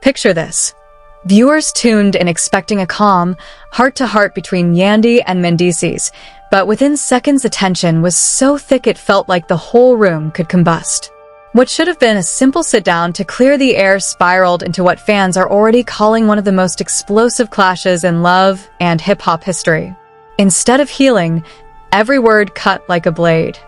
Picture this. Viewers tuned in expecting a calm, heart-to-heart between Yandy and Mendeecees, but within seconds the tension was so thick it felt like the whole room could combust. What should have been a simple sit-down to clear the air spiraled into what fans are already calling one of the most explosive clashes in love and hip-hop history. Instead of healing, every word cut like a blade.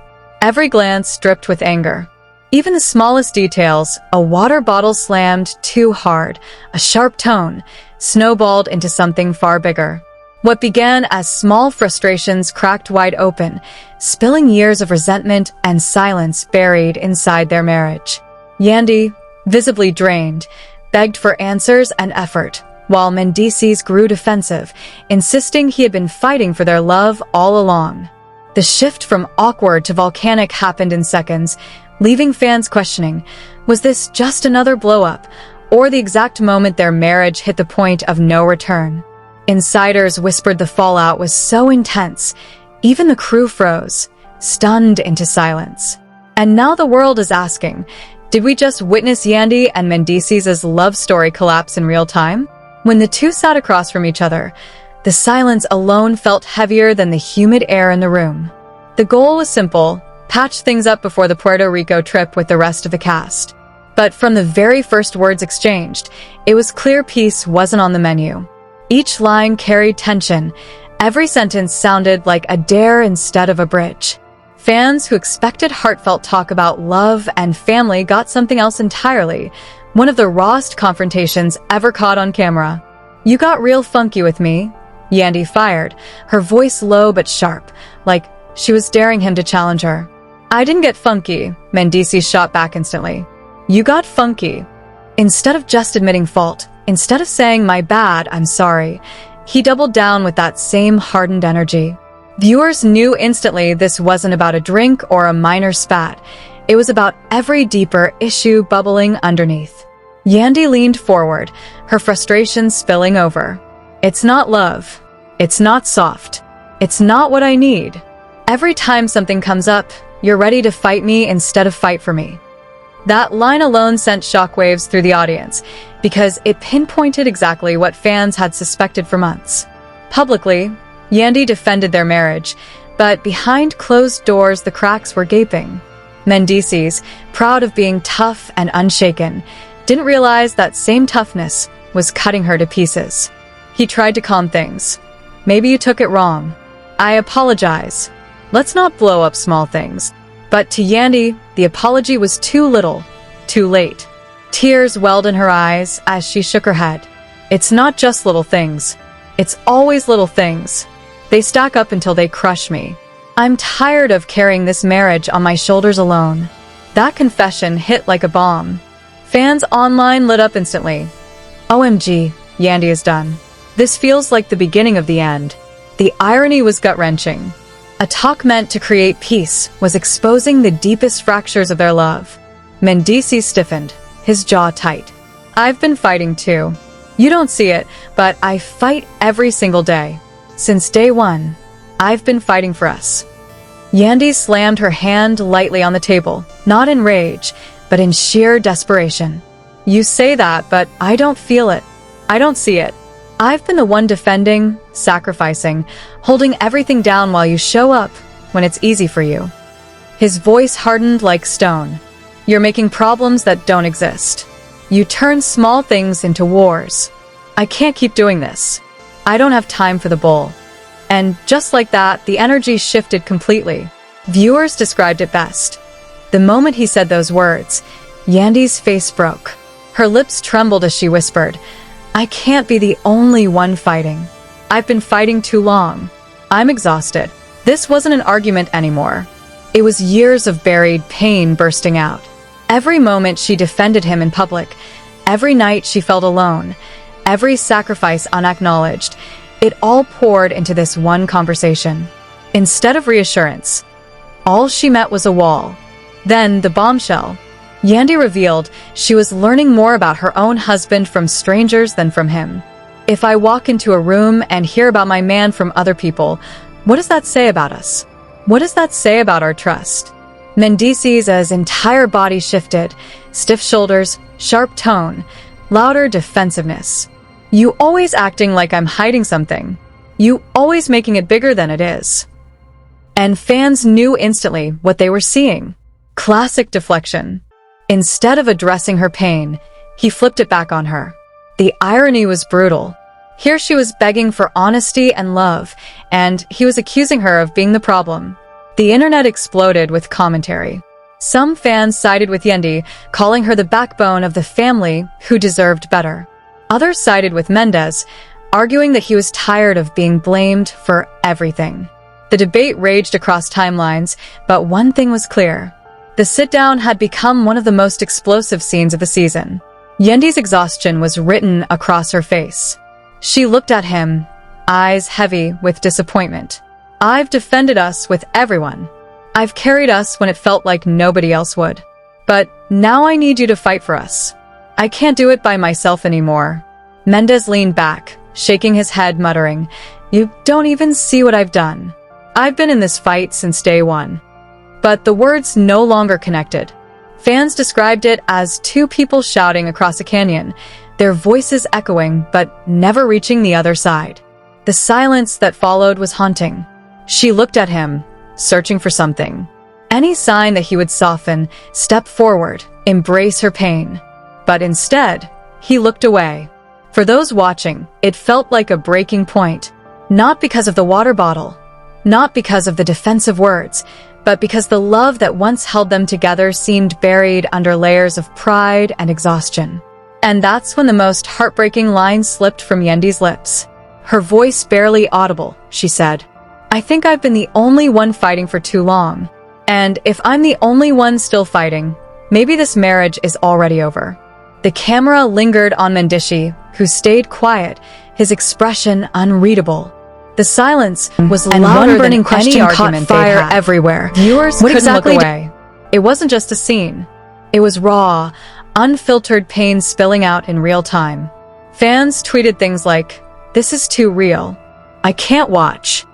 Every glance dripped with anger. Even the smallest details, a water bottle slammed too hard, a sharp tone, snowballed into something far bigger. What began as small frustrations cracked wide open, spilling years of resentment and silence buried inside their marriage. Yandy, visibly drained, begged for answers and effort, while Mendeecees grew defensive, insisting he had been fighting for their love all along. The shift from awkward to volcanic happened in seconds, leaving fans questioning, was this just another blow-up, or the exact moment their marriage hit the point of no return? Insiders whispered the fallout was so intense, even the crew froze, stunned into silence. And now the world is asking, did we just witness Yandy and Mendeecees' love story collapse in real time? When the two sat across from each other, the silence alone felt heavier than the humid air in the room. The goal was simple: patch things up before the Puerto Rico trip with the rest of the cast. But from the very first words exchanged, it was clear peace wasn't on the menu. Each line carried tension. Every sentence sounded like a dare instead of a bridge. Fans who expected heartfelt talk about love and family got something else entirely, one of the rawest confrontations ever caught on camera. "You got real funky with me," Yandy fired, her voice low but sharp, like she was daring him to challenge her. "I didn't get funky," Mendeecees shot back instantly. "You got funky." Instead of just admitting fault, instead of saying, "My bad, I'm sorry," he doubled down with that same hardened energy. Viewers knew instantly this wasn't about a drink or a minor spat. It was about every deeper issue bubbling underneath. Yandy leaned forward, her frustration spilling over. "It's not love. It's not soft. It's not what I need. Every time something comes up, you're ready to fight me instead of fight for me." That line alone sent shockwaves through the audience, because it pinpointed exactly what fans had suspected for months. Publicly, Yandy defended their marriage, but behind closed doors the cracks were gaping. Mendeecees, proud of being tough and unshaken, didn't realize that same toughness was cutting her to pieces. He tried to calm things. "Maybe you took it wrong. I apologize. Let's not blow up small things." But to Yandy, the apology was too little, too late. Tears welled in her eyes as she shook her head. "It's not just little things. It's always little things. They stack up until they crush me. I'm tired of carrying this marriage on my shoulders alone." That confession hit like a bomb. Fans online lit up instantly. "OMG, Yandy is done. This feels like the beginning of the end." The irony was gut-wrenching. A talk meant to create peace was exposing the deepest fractures of their love. Mendeecees stiffened, his jaw tight. "I've been fighting too. You don't see it, but I fight every single day. Since day one, I've been fighting for us." Yandy slammed her hand lightly on the table, not in rage, but in sheer desperation. "You say that, but I don't feel it. I don't see it. I've been the one defending, sacrificing, holding everything down while you show up when it's easy for you." His voice hardened like stone. "You're making problems that don't exist. You turn small things into wars. I can't keep doing this. I don't have time for the bull." And just like that, the energy shifted completely. Viewers described it best. The moment he said those words, Yandy's face broke. Her lips trembled as she whispered, "I can't be the only one fighting. I've been fighting too long. I'm exhausted." This wasn't an argument anymore. It was years of buried pain bursting out. Every moment she defended him in public, every night she felt alone, every sacrifice unacknowledged, it all poured into this one conversation. Instead of reassurance, all she met was a wall. Then the bombshell. Yandy revealed she was learning more about her own husband from strangers than from him. "If I walk into a room and hear about my man from other people, what does that say about us? What does that say about our trust?" Mendeecees' entire body shifted, stiff shoulders, sharp tone, louder defensiveness. You always acting like I'm hiding something. You always making it bigger than it is. And fans knew instantly what they were seeing. Classic deflection. Instead of addressing her pain, he flipped it back on her. The irony was brutal. Here she was begging for honesty and love, and he was accusing her of being the problem. The internet exploded with commentary. Some fans sided with Yandy, calling her the backbone of the family who deserved better. Others sided with Mendeecees, arguing that he was tired of being blamed for everything. The debate raged across timelines, but one thing was clear. The sit-down had become one of the most explosive scenes of the season. Yandy's exhaustion was written across her face. She looked at him, eyes heavy with disappointment. I've defended us with everyone. I've carried us when it felt like nobody else would. But now I need you to fight for us. I can't do it by myself anymore. Mendeecees leaned back, shaking his head, muttering, "You don't even see what I've done. I've been in this fight since day one." But the words no longer connected. Fans described it as two people shouting across a canyon, their voices echoing but never reaching the other side. The silence that followed was haunting. She looked at him, searching for something. Any sign that he would soften, step forward, embrace her pain. But instead, he looked away. For those watching, it felt like a breaking point. Not because of the water bottle, not because of the defensive words, but because the love that once held them together seemed buried under layers of pride and exhaustion. And that's when the most heartbreaking line slipped from Yandy's lips. Her voice barely audible, she said, "I think I've been the only one fighting for too long. And if I'm the only one still fighting, maybe this marriage is already over." The camera lingered on Mendeecees, who stayed quiet, his expression unreadable. The silence was louder than any argument fire had. Everywhere. Viewers couldn't look away. It wasn't just a scene. It was raw, unfiltered pain spilling out in real time. Fans tweeted things like, "This is too real. I can't watch.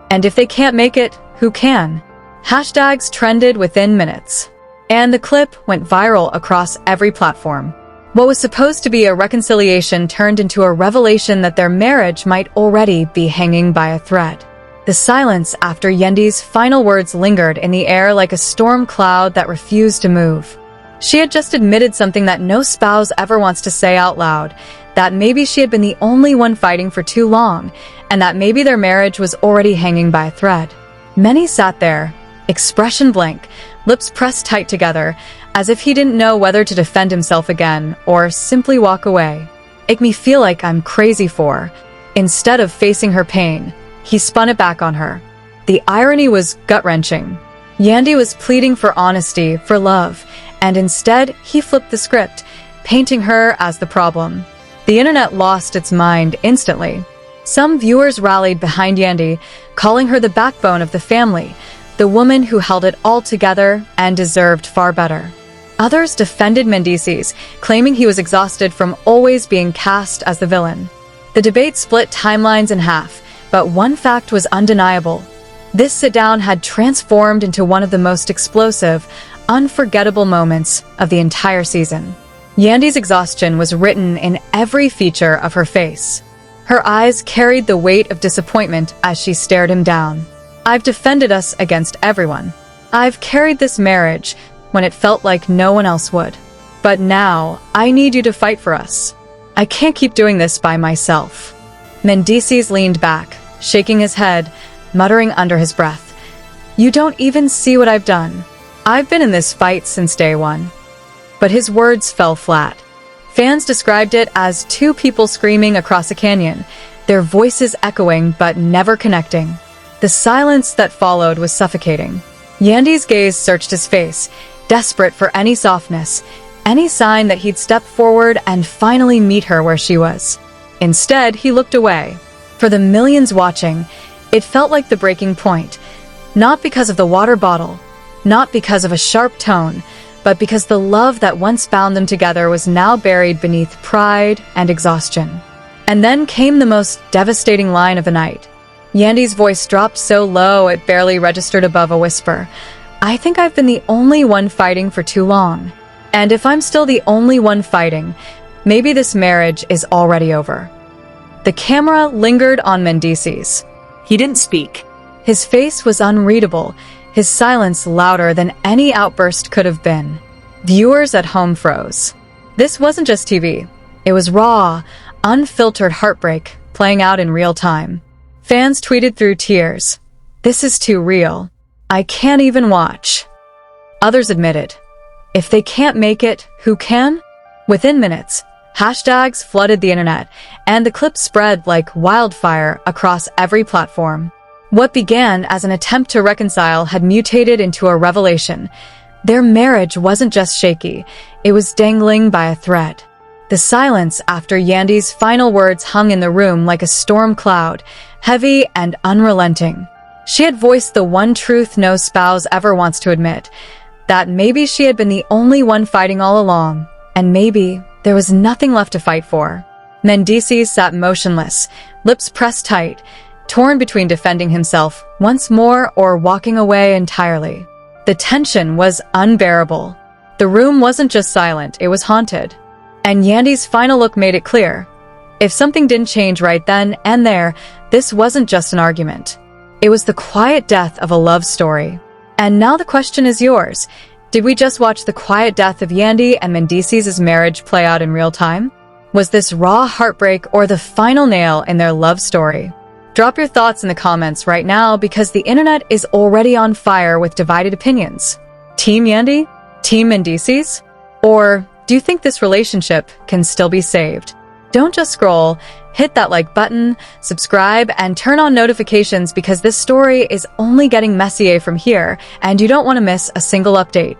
And if they can't make it, who can?" Hashtags trended within minutes. And the clip went viral across every platform. What was supposed to be a reconciliation turned into a revelation that their marriage might already be hanging by a thread. The silence after Yandy's final words lingered in the air like a storm cloud that refused to move. She had just admitted something that no spouse ever wants to say out loud, that maybe she had been the only one fighting for too long, and that maybe their marriage was already hanging by a thread. Many sat there, expression blank, lips pressed tight together, as if he didn't know whether to defend himself again or simply walk away. "Make me feel like I'm crazy for." Instead of facing her pain, he spun it back on her. The irony was gut-wrenching. Yandy was pleading for honesty, for love, and instead he flipped the script, painting her as the problem. The internet lost its mind instantly. Some viewers rallied behind Yandy, calling her the backbone of the family, the woman who held it all together and deserved far better. Others defended Mendeecees, claiming he was exhausted from always being cast as the villain. The debate split timelines in half, but one fact was undeniable. This sit-down had transformed into one of the most explosive, unforgettable moments of the entire season. Yandy's exhaustion was written in every feature of her face. Her eyes carried the weight of disappointment as she stared him down. "I've defended us against everyone. I've carried this marriage when it felt like no one else would. But now, I need you to fight for us. I can't keep doing this by myself." Mendeecees leaned back, shaking his head, muttering under his breath, "You don't even see what I've done. I've been in this fight since day one." But his words fell flat. Fans described it as two people screaming across a canyon, their voices echoing but never connecting. The silence that followed was suffocating. Yandy's gaze searched his face, desperate for any softness, any sign that he'd step forward and finally meet her where she was. Instead, he looked away. For the millions watching, it felt like the breaking point, not because of the water bottle, not because of a sharp tone, but because the love that once bound them together was now buried beneath pride and exhaustion. And then came the most devastating line of the night. Yandy's voice dropped so low it barely registered above a whisper. "I think I've been the only one fighting for too long. And if I'm still the only one fighting, Maybe this marriage is already over. The camera lingered on Mendeecees. He didn't speak. His face was unreadable, his silence louder than any outburst could have been. Viewers at home froze. This wasn't just TV. It was raw, unfiltered heartbreak playing out in real time. Fans tweeted through tears. "This is too real. I can't even watch." Others admitted, if they can't make it, who can? Within minutes, hashtags flooded the internet, and the clip spread like wildfire across every platform. What began as an attempt to reconcile had mutated into a revelation. Their marriage wasn't just shaky, it was dangling by a thread. The silence after Yandy's final words hung in the room like a storm cloud, heavy and unrelenting. She had voiced the one truth no spouse ever wants to admit, that maybe she had been the only one fighting all along, and maybe there was nothing left to fight for. Mendeecees sat motionless, lips pressed tight, torn between defending himself once more or walking away entirely. The tension was unbearable. The room wasn't just silent, it was haunted. And Yandy's final look made it clear. If something didn't change right then and there, this wasn't just an argument. It was the quiet death of a love story. And now the question is yours. Did we just watch the quiet death of Yandy and Mendeecees' marriage play out in real time? Was this raw heartbreak or the final nail in their love story? Drop your thoughts in the comments right now because the internet is already on fire with divided opinions. Team Yandy? Team Mendeecees? Or do you think this relationship can still be saved? Don't just scroll, hit that like button, subscribe, and turn on notifications because this story is only getting messier from here and you don't want to miss a single update.